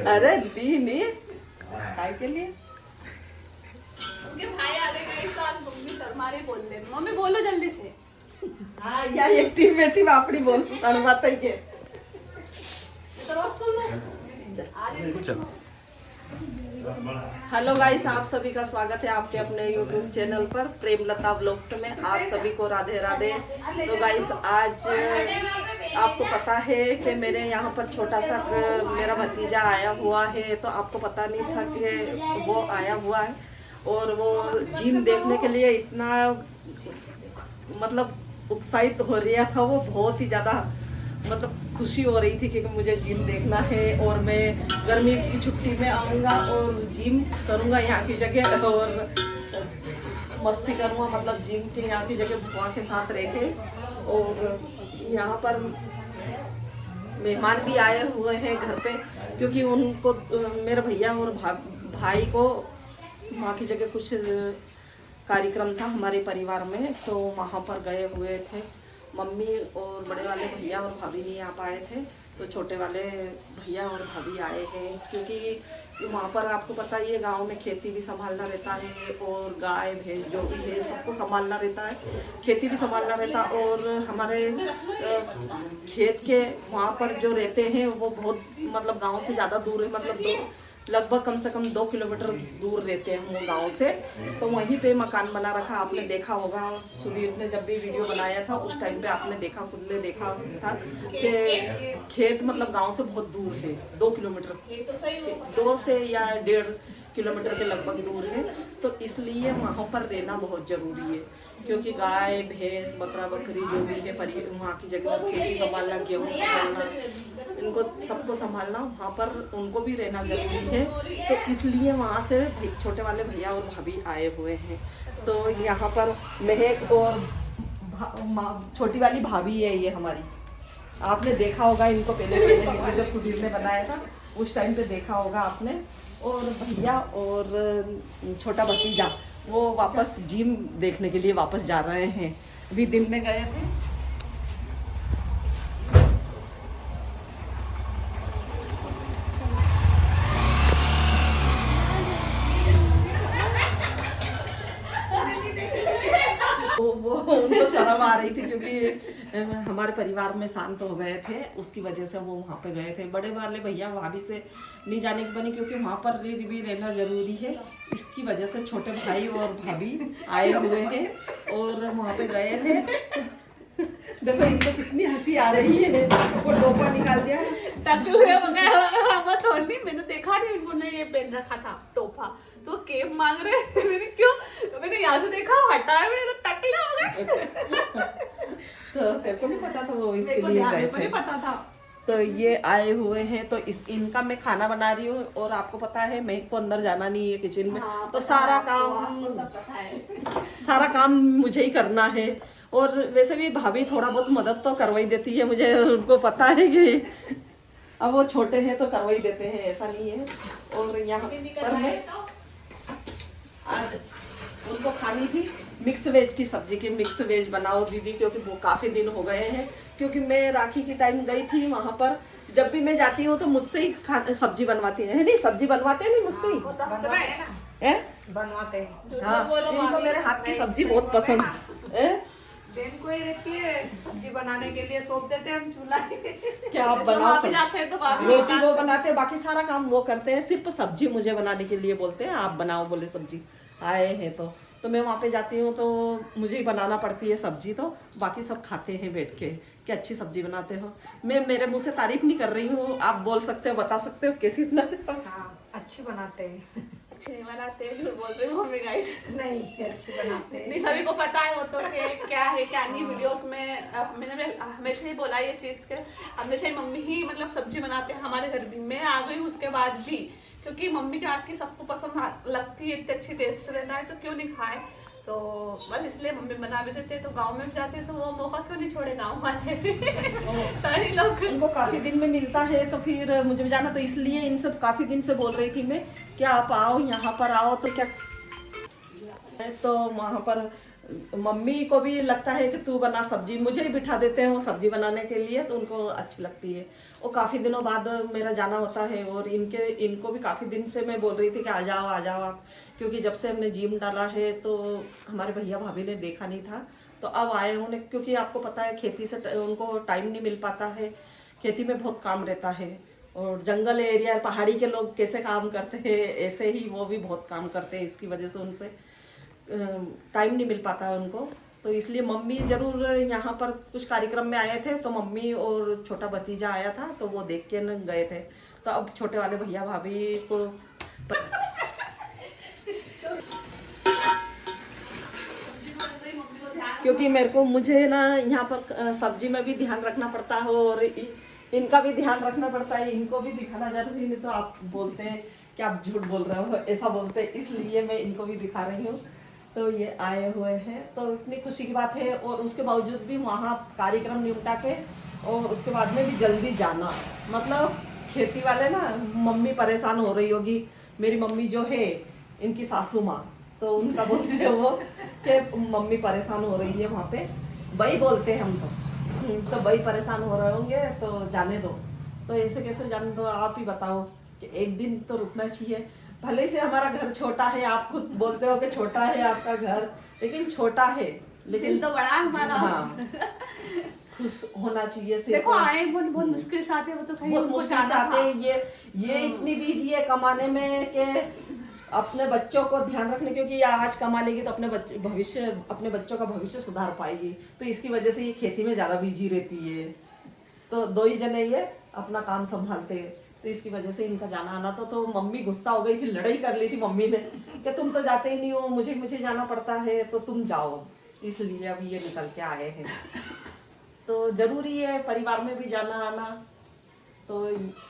अरे दी नहीं काय के लिए उनके भाई आ रहे हैं तो आज मम्मी शर्मा रही बोल रहे मम्मी बोलो जल्दी से हाँ या एकटी बेटी बापड़ी बोल शर्माते के तो रोज सुन लो आज हेलो गाइस, आप सभी का स्वागत है आपके अपने यूट्यूब चैनल पर प्रेमलता व्लॉग्स में। आप सभी को राधे राधे। तो गाइस आज आपको पता है कि मेरे यहाँ पर छोटा सा मेरा भतीजा आया हुआ है, तो आपको पता नहीं था कि वो आया हुआ है और वो जिम देखने के लिए इतना मतलब उत्साहित हो रहा था। वो बहुत ही ज़्यादा मतलब खुशी हो रही थी कि मुझे जिम देखना है और मैं गर्मी की छुट्टी में आऊँगा और जिम करूँगा यहाँ की जगह और मस्ती करूँगा, मतलब जिम के यहाँ की जगह बुआ के साथ रह के। और यहाँ पर मेहमान भी आए हुए हैं घर पे, क्योंकि उनको मेरे भैया और भाई को वहाँ की जगह कुछ कार्यक्रम था हमारे परिवार में, तो वहाँ पर गए हुए थे। मम्मी और बड़े वाले भैया और भाभी नहीं आ पाए थे, तो छोटे वाले भैया और भाभी आए हैं, क्योंकि वहाँ पर आपको पता ही है गाँव में खेती भी संभालना रहता है और गाय भैंस जो भी है सबको संभालना रहता है, खेती भी संभालना रहता है। और हमारे खेत के वहाँ पर जो रहते हैं वो बहुत मतलब गाँव से ज़्यादा दूर है, मतलब लगभग कम से कम 2 किलोमीटर दूर रहते हैं वो गांव से। तो वहीं पे मकान बना रखा, आपने देखा होगा सुधीर ने जब भी वीडियो बनाया था उस टाइम पे आपने देखा, खुद ने देखा था कि खेत मतलब गांव से बहुत दूर है, 2 किलोमीटर 2 से या 1.5 किलोमीटर के लगभग दूर है। तो इसलिए वहाँ पर रहना बहुत ज़रूरी है, क्योंकि गाय भैंस बकरा बकरी जो भी है वहाँ की जगह खेती संभालना, गेहूँ संभालना, इनको सबको संभालना, वहाँ पर उनको भी रहना जरूरी है। तो इसलिए वहाँ से छोटे वाले भैया और भाभी आए हुए हैं। तो यहाँ पर महक और छोटी वाली भाभी है ये हमारी, आपने देखा होगा इनको पहले वीडियो जब सुधीर ने बनाया था उस टाइम पे देखा होगा आपने। और भैया और छोटा भतीजा वो वापस जिम देखने के लिए वापस जा रहे हैं, अभी दिन में गए थे। वो उनको शर्म आ रही थी, क्योंकि हमारे परिवार में शांत हो गए थे, उसकी वजह से वो वहाँ पे गए थे। बड़े वाले भैया भाभी से नहीं जाने की बनी, क्योंकि वहाँ पर भी रहना जरूरी है, इसकी वजह से छोटे भाई और भाभी आए हुए हैं और वहाँ पे गए थे। देखो इनको कितनी हंसी आ रही है, वो टोपा निकाल दिया मैंने देखा नहीं उन्होंने ये पहन रखा था टोपा, तो केप मांग रहे हैं। मैंने क्यों, तो मैंने यहाँ से देखा हटाया, मैंने तो टकले हो गए। तो तेरे को नहीं पता था वो इसके लिए गए थे? पता था। तो ये आए हुए हैं, तो इनका मैं खाना बना रही हूँ और आपको पता है मैं को अंदर जाना नहीं है किचन में। हाँ, तो सारा काम तो सब पता है। सारा काम मुझे ही करना है। और वैसे भी भाभी थोड़ा बहुत मदद तो करवाई देती है मुझे, उनको पता है कि अब वो छोटे हैं तो करवाई देते हैं, ऐसा नहीं है। और यहाँ पर मैं आज उनको खानी थी मिक्स वेज की सब्जी, की मिक्स वेज बनाओ दीदी, क्योंकि वो काफ़ी दिन हो गए हैं, क्योंकि मैं राखी की टाइम गई थी वहाँ पर। जब भी मैं जाती हूँ तो मुझसे ही सब्जी बनवाती है नहीं, सब्जी बनवाते हैं नहीं मुझसे ही बनवाते हैं। हाँ, इनको मेरे हाथ की सब्जी बहुत पसंद है। बहन को ही रहती है सब्जी बनाने के लिए, सौंप देते हैं हम चूल्हा। क्या आप बनाओ जाते हैं तो रोटी वो बनाते हैं, बाकी सारा काम वो करते हैं, सिर्फ सब्जी मुझे बनाने के लिए बोलते हैं, आप बनाओ बोले सब्जी। आए हैं तो मैं वहाँ पे जाती हूँ तो मुझे ही बनाना पड़ती है सब्जी, तो बाकी सब खाते हैं बैठ के कि अच्छी सब्जी बनाते हो। मैं मेरे मुँह से तारीफ नहीं कर रही हूँ, आप बोल सकते हो, बता सकते हो कैसी बनाते हो। हाँ, अच्छे बनाते हैं। अच्छे नहीं बनाते, झूठ बोल रही हूँ मम्मी गाइस। नहीं, अच्छे बनाते हैं। नहीं, सभी को पता है वो तो क्या है क्या नहीं। वीडियोस में मैंने हमेशा ही बोला ये चीज़ के, हमेशा ही मम्मी ही मतलब सब्जी बनाते हैं हमारे घर भी। मैं आ गई उसके बाद भी, क्योंकि मम्मी के हाथ की सबको पसंद लगती है, इतनी अच्छी टेस्ट रहता है, तो क्यों नहीं खाए। तो बस इसलिए मम्मी बना भी देते। तो गांव में भी जाते तो वो मौका क्यों नहीं छोड़े गांव वाले। सारे लोग उनको काफ़ी दिन में मिलता है, तो फिर मुझे भी जाना, तो इसलिए इनसे काफ़ी दिन से बोल रही थी मैं, क्या आप आओ यहाँ पर आओ, तो क्या तो वहाँ पर मम्मी को भी लगता है कि तू बना सब्जी, मुझे ही बिठा देते हैं वो सब्जी बनाने के लिए, तो उनको अच्छी लगती है। और काफ़ी दिनों बाद मेरा जाना होता है, और इनको भी काफ़ी दिन से मैं बोल रही थी कि आ जाओ आप, क्योंकि जब से हमने जिम डाला है तो हमारे भैया भाभी ने देखा नहीं था, तो अब आए उन्हें, क्योंकि आपको पता है खेती से उनको टाइम नहीं मिल पाता है, खेती में बहुत काम रहता है, और जंगल एरिया पहाड़ी के लोग कैसे काम करते हैं ऐसे ही वो भी बहुत काम करते हैं, इसकी वजह से उनसे टाइम नहीं मिल पाता है उनको। तो इसलिए मम्मी ज़रूर यहाँ पर कुछ कार्यक्रम में आए थे, तो मम्मी और छोटा भतीजा आया था तो वो देख के न गए थे, तो अब छोटे वाले भैया भाभी को क्योंकि मुझे ना यहाँ पर सब्जी में भी ध्यान रखना पड़ता है, और इनका भी ध्यान रखना पड़ता है, इनको भी दिखाना जरूरी, नहीं तो आप बोलते हैं कि आप झूठ बोल रहे हो, ऐसा बोलते हैं, इसलिए मैं इनको भी दिखा रही हूँ। तो ये आए हुए हैं तो इतनी खुशी की बात है, और उसके बावजूद भी वहाँ कार्यक्रम निपटा के और उसके बाद में भी जल्दी जाना, मतलब खेती वाले ना, मम्मी परेशान हो रही होगी, मेरी मम्मी जो है इनकी सासू माँ, तो उनका बोलते हैं वो कि मम्मी परेशान हो रही है वहाँ पे, वही बोलते हैं हम तो वही परेशान हो रहे होंगे तो जाने दो। तो ऐसे कैसे जाने दो, आप ही बताओ कि एक दिन तो रुकना चाहिए, भले से हमारा घर छोटा है, आप खुद बोलते हो कि छोटा है आपका घर, लेकिन छोटा है, लेकिन तो बड़ा है हमारा। हाँ, खुश होना चाहिए। देखो आए बहुत मुश्किल से आते, वो तो कहीं बहुत मुश्किल से आते, ये इतनी बिजी है कमाने में कि अपने बच्चों को ध्यान रखने, क्योंकि आज कमा लेगी तो अपने बच्चों का भविष्य सुधार पाएगी, तो इसकी वजह से ये खेती में ज़्यादा बिजी रहती है, तो दो ही जने ये अपना काम संभालते हैं, तो इसकी वजह से इनका जाना आना तो मम्मी गुस्सा हो गई थी, लड़ाई कर ली थी मम्मी ने कि तुम तो जाते ही नहीं हो, मुझे जाना पड़ता है तो तुम जाओ, इसलिए अब ये निकल के आए हैं। तो ज़रूरी है परिवार में भी जाना आना, तो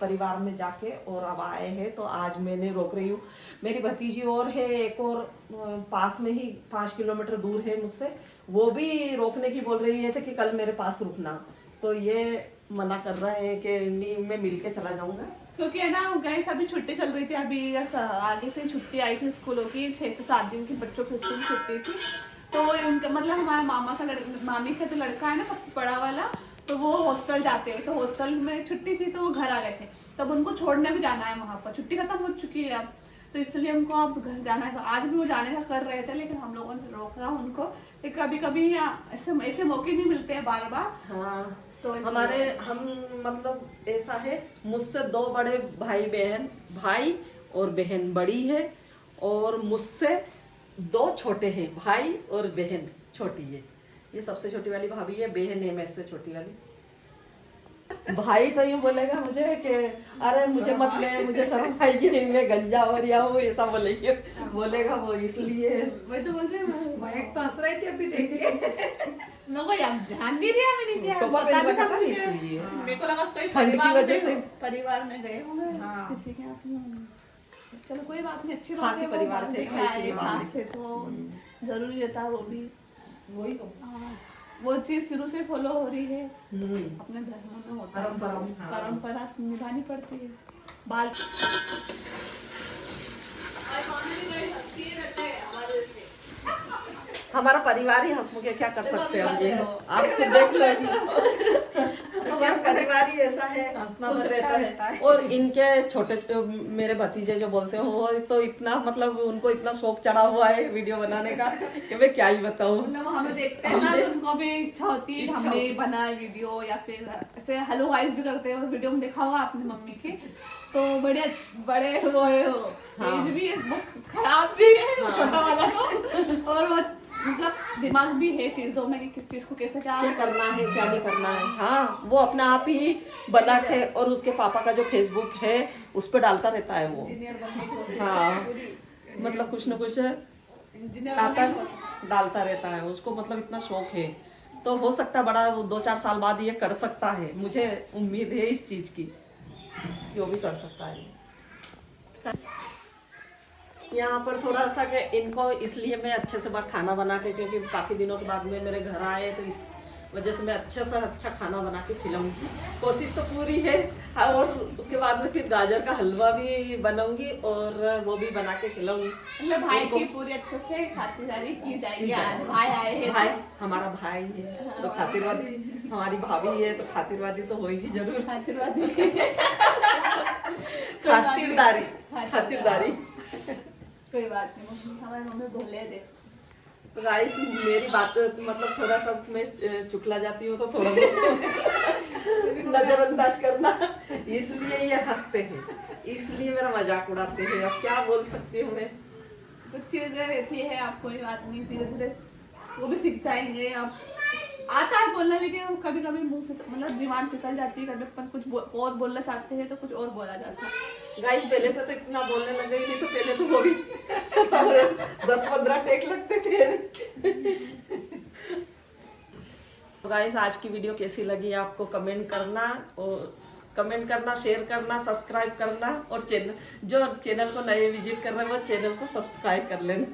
परिवार में जाके और अब आए हैं, तो आज मैंने रोक रही हूँ। मेरी भतीजी और है एक और पास में ही 5 किलोमीटर दूर है मुझसे, वो भी रोकने की बोल रही है कि कल मेरे पास रुकना, तो ये मना कर रहे हैं कि नहीं मैं मिल के चला जाऊँगा, क्योंकि है ना गैस अभी छुट्टी चल रही थी, अभी आगे से छुट्टी आई थी स्कूलों की, 6 से 7 दिन की बच्चों की स्कूल छुट्टी थी, तो उनका मतलब हमारे मामी का जो लड़का है ना सबसे बड़ा वाला, तो वो हॉस्टल जाते हैं, तो हॉस्टल में छुट्टी थी तो वो घर आ गए थे, तब उनको छोड़ने भी जाना है वहाँ पर, छुट्टी खत्म हो चुकी है अब, तो इसलिए उनको अब घर जाना है, तो आज भी वो जाने का कर रहे थे, लेकिन हम लोगों ने रोका उनको कि कभी कभी ऐसे मौके नहीं मिलते हैं बार बार। हाँ, तो हम मतलब ऐसा है, मुझसे 2 बड़े भाई बहन, भाई और बहन बड़ी है, और मुझसे 2 छोटे हैं, भाई और बहन छोटी है, ये सबसे छोटी वाली भाभी है, बहन है मेरे से छोटी वाली। भाई तो यूँ बोलेगा मुझे कि अरे मुझे मत ले, मुझे शर्म आएगी, मैं गंजा हो रहा हूँ, ऐसा बोलेगा वो, इसलिए वही तो बोल रहे हैं, महक तो हंस रही थी अभी देख के, मेरे को ध्यान नहीं दिया, मैंने क्या पता नहीं था मुझे, मेरे को लगा कोई परिवार में गए होंगे किसी के हाथ में, चलो कोई बात नहीं, अच्छी बात है, परिवार थे खास थे तो जरूरी रहता वो भी, वही तो वो चीज शुरू से फॉलो हो रही है, अपने धर्म में होता है, परंपरा निभानी पड़ती है। बाल हमारा परिवार ही हंसमुख है, क्या कर सकते हैं आप खुद देख लो, हमारा परिवार ही ऐसा है, खुश रहता है। और इनके छोटे मेरे भतीजे जो बोलते हो वो तो इतना मतलब उनको इतना शौक चढ़ा हुआ है वीडियो बनाने का कि मैं क्या ही बताऊं, मतलब हमें देखते हैं ना, उनको भी इच्छा होती है हमने बनाए वीडियो, या फिर ऐसे हेलो गाइस भी करते हैं, और वीडियो में देखा होगा आपने मम्मी के, तो बड़े वो है, एज भी है, बहुत खराब भी है, छोटा वाला तो, और वो मतलब दिमाग भी है चीजों में कि किस चीज को कैसे क्या करना है क्या नहीं करना है। हाँ, वो अपना आप ही बना के, और उसके पापा का जो फेसबुक है उस पर डालता रहता है वो, हाँ, मतलब कुछ न कुछ आता डालता रहता है, उसको मतलब इतना शौक है, तो हो सकता है बड़ा 2-4 साल बाद ये कर सकता है, मुझे उम्मीद है इस चीज की, जो भी कर सकता है। यहाँ पर थोड़ा सा कि इनको इसलिए मैं अच्छे से खाना बना के, क्योंकि काफ़ी दिनों के बाद में मेरे घर आए, तो वजह से मैं अच्छा सा अच्छा खाना बना के खिलाऊंगी। कोशिश तो पूरी है। हाँ, और उसके बाद में फिर गाजर का हलवा भी बनाऊंगी और वो भी बना के खिलाऊंगी। मतलब भाई की पूरी अच्छे से खातिरदारी की जाएगी। आज भाई आए हैं, भाई हमारा भाई है तो खातिरवादी, हमारी भाभी है तो खातिरवादी तो होगी जरूर। खातिरदारी खातिरदारी कोई बात नहीं, हमारी मम्मी बोले दे। तो गाइस मेरी बात मतलब थोड़ा सा मैं चुकला जाती हूँ तो थोड़ा नजरअंदाज करना, इसलिए ये हंसते हैं, इसलिए मेरा मजाक उड़ाते हैं। अब क्या बोल सकती हूँ मैं। कुछ चीजें रहती है, आप कोई बात नहीं, धीरे धीरे वो भी सीख जाएंगे। अब आता है बोलना, लेकिन कभी कभी मुंह मतलब जुबान फिसल जाती है, कभी अपन कुछ और बोलना चाहते हैं तो कुछ और बोला जाता है। गाइस पहले से तो इतना बोलने लग गई, नहीं तो पहले तो वो भी 10-15 टेक लगते थे। तो गाइस आज की वीडियो कैसी लगी आपको कमेंट करना, शेयर करना, सब्सक्राइब करना और चैनल को नए विजिट कर रहे हैं वो चैनल को सब्सक्राइब कर लेना।